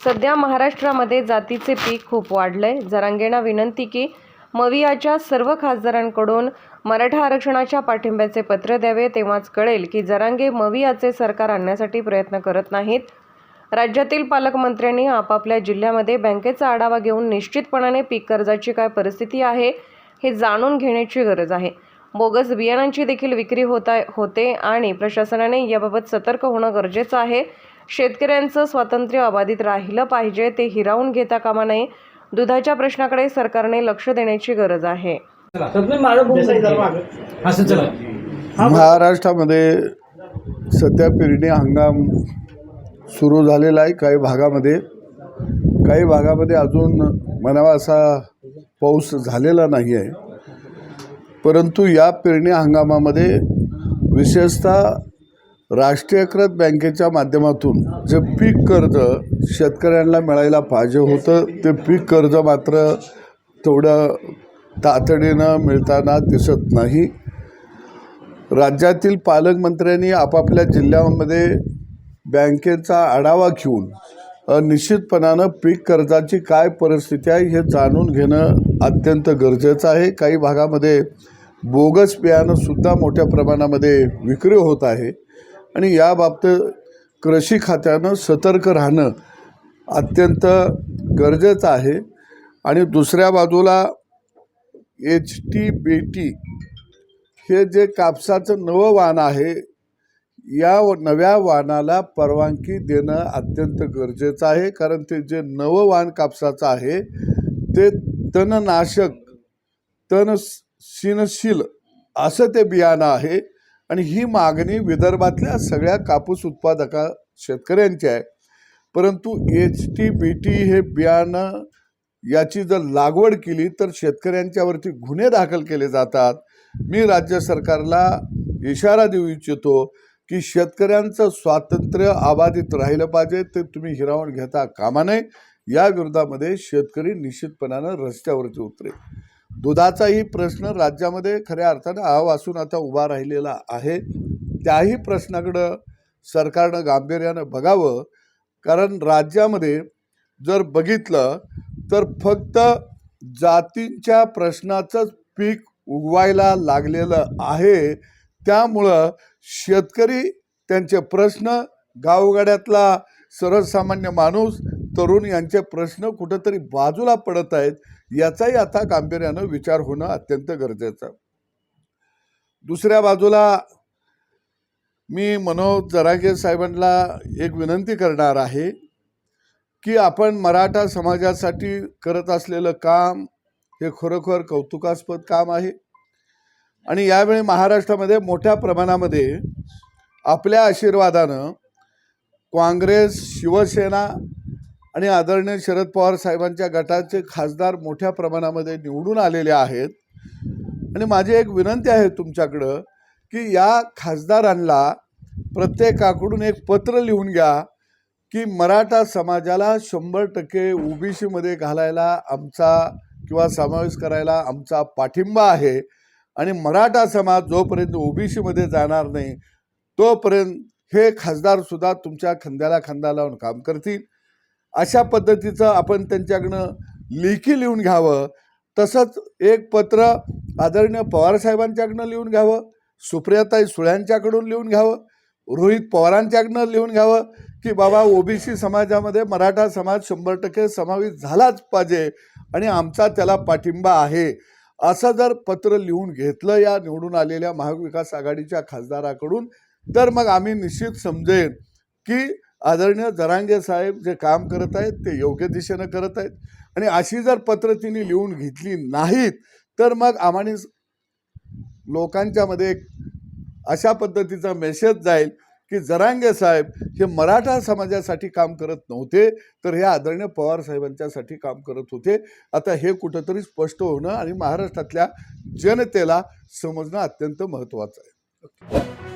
सध्या महाराष्ट्रामध्ये जातीचे पीक खूप वाढलंय। जरांगेंना विनंती की मवियाच्या सर्व खासदारांकडून मराठा आरक्षणाच्या पाठिंब्याचे पत्र द्यावे, तेव्हाच कळेल की जरांगे मवियाचे सरकार आणण्यासाठी प्रयत्न करत नाहीत। राज्यातील पालकमंत्र्यांनी आपापल्या जिल्ह्यामध्ये बँकेचा आढावा घेऊन निश्चितपणाने पीक कर्जाची काय परिस्थिती आहे हे जाणून घेण्याची गरज आहे। बोगस बियाणांची देखील विक्री होते आणि प्रशासनाने याबाबत सतर्क होणं गरजेचं आहे। शेतकऱ्यांचं स्वातंत्र्य अबाधित राहिलं पाहिजे, ते हिरावून घेता कामा नये। दुधाच्या प्रश्नाकडे सरकारने लक्ष देण्याची गरज आहे। महाराष्ट्रामध्ये सध्या पेरणी हंगाम सुरू झालेला आहे। काही भागामध्ये अजून म्हणावा असा पाऊस झालेला नाही आहे, परंतु या पेरणी हंगामामध्ये विशेषतः राष्ट्रीयकृत बँकेच्या माध्यमातून जे पीक कर्ज शेतकऱ्यांना मिळायला पाहिजे होतं, ते पीक कर्ज मात्र तेवढं तातडीनं मिळताना दिसत नाही। राज्यातील पालकमंत्र्यांनी आपापल्या जिल्ह्यामध्ये बँकेचा आढावा घेऊन निश्चितपणानं पीक कर्जाची काय परिस्थिती आहे हे जाणून घेणं अत्यंत गरजेचं आहे। काही भागामध्ये बोगस बियाणंसुद्धा मोठ्या प्रमाणामध्ये विक्री होत आहे आणि याबाबतीत कृषी खात्यानं सतर्क राहणं अत्यंत गरजेचं आहे। आणि दुसऱ्या बाजूला HTBT हे जे कापसाचं नवं वाण आहे, या नव्या वाणाला परवानगी देणं अत्यंत गरजेचं आहे, कारण ते जे नवं वाण कापसाचं आहे ते तणनाशक तणशील असं ते बियाणं आहे आणि ही मागणी विदर्भातल्या सगळ्या कापूस उत्पादक शेतकऱ्यांची आहे। परंतु HTBT हे बियाणं याची जर लागवड केली तर शेतकऱ्यांच्यावरती गुन्हे दाखल केले जातात। मी राज्य सरकारला इशारा देऊ इच्छितो की शेतकऱ्यांचं स्वातंत्र्य अबाधित राहिलं पाहिजे, ते तुम्ही हिरावून घेता कामा नये। या विरोधामध्ये शेतकरी निश्चितपणानं रस्त्यावरती उतरेल। दुधाचाही प्रश्न राज्यामध्ये खऱ्या अर्थानं आवासून आता उभा राहिलेला आहे। त्याही प्रश्नाकडं सरकारनं गांभीर्यानं बघावं, कारण राज्यामध्ये जर बघितलं तर फक्त जातींच्या प्रश्नाचंच पीक उगवायला लागलेलं आहे। त्यामुळं शेतकरी त्यांचे प्रश्न, गावगाड्यातला सर्वसामान्य माणूस, तरुण यांचे प्रश्न कुठंतरी बाजूला पडत आहेत। याचाही आता गांभीर्यानं विचार होणं अत्यंत गरजेचं आहे। दुसऱ्या बाजूला मी मनोज जरांगे साहेबांना एक विनंती करणार आहे की आपण मराठा समाजासाठी करत असलेलं काम हे खरोखर कौतुकास्पद काम आहे आणि यावेळी महाराष्ट्रामध्ये मोठ्या प्रमाणामध्ये आपल्या आशीर्वादानं काँग्रेस, शिवसेना आणि आदरणीय शरद पवार साहेबांच्या गटाचे खासदार मोठ्या प्रमाणामध्ये निवडून आलेले आहेत। आणि माझी एक विनंती आहे तुमच्याकडं की या खासदारांना प्रत्येकाकडून एक पत्र लिहून घ्या की मराठा समाजाला 100% OBC मध्ये घालायला आमचा किंवा समावेश करायला आमचा पाठिंबा आहे आणि मराठा समाज जोपर्यंत OBC मध्ये जाणार नाही तोपर्यंत हे खासदारसुद्धा तुमच्या खांद्याला खांदा लावून काम करतील। अशा पद्धतीचं आपण त्यांच्याकडनं लेखी लिहून घ्यावं। तसंच एक पत्र आदरणीय पवारसाहेबांच्याकडनं लिहून घ्यावं, सुप्रियाताई सुळ्यांच्याकडून लिहून घ्यावं, रोहित पवारांच्याकडनं लिहून घ्यावं की बाबा OBC समाजामध्ये मराठा समाज 100% समावेश झालाच पाहिजे आणि आमचा त्याला पाठिंबा आहे। असं जर पत्र लिहून घेतलं या निवडून आलेल्या महाविकास आघाडीच्या खासदाराकडून, तर मग आम्ही निश्चित समजेन की आदरणीय जरांगे साहेब जे काम करत आहेत ते योग्य दिशेनं करत आहेत। आणि अशी जर पत्र तिने लिहून घेतली नाहीत तर मग आम्हाला लोकांच्या मध्ये अशा पद्धतीचा मेसेज जाईल की जरांगे साहेब हे मराठा समाजासाठी काम करत नव्हते, तर हे आदरणीय पवार साहेबांच्यासाठी काम करत होते। आता हे कुठंतरी स्पष्ट होणं आणि महाराष्ट्रातल्या जनतेला समजणं अत्यंत महत्त्वाचं आहे।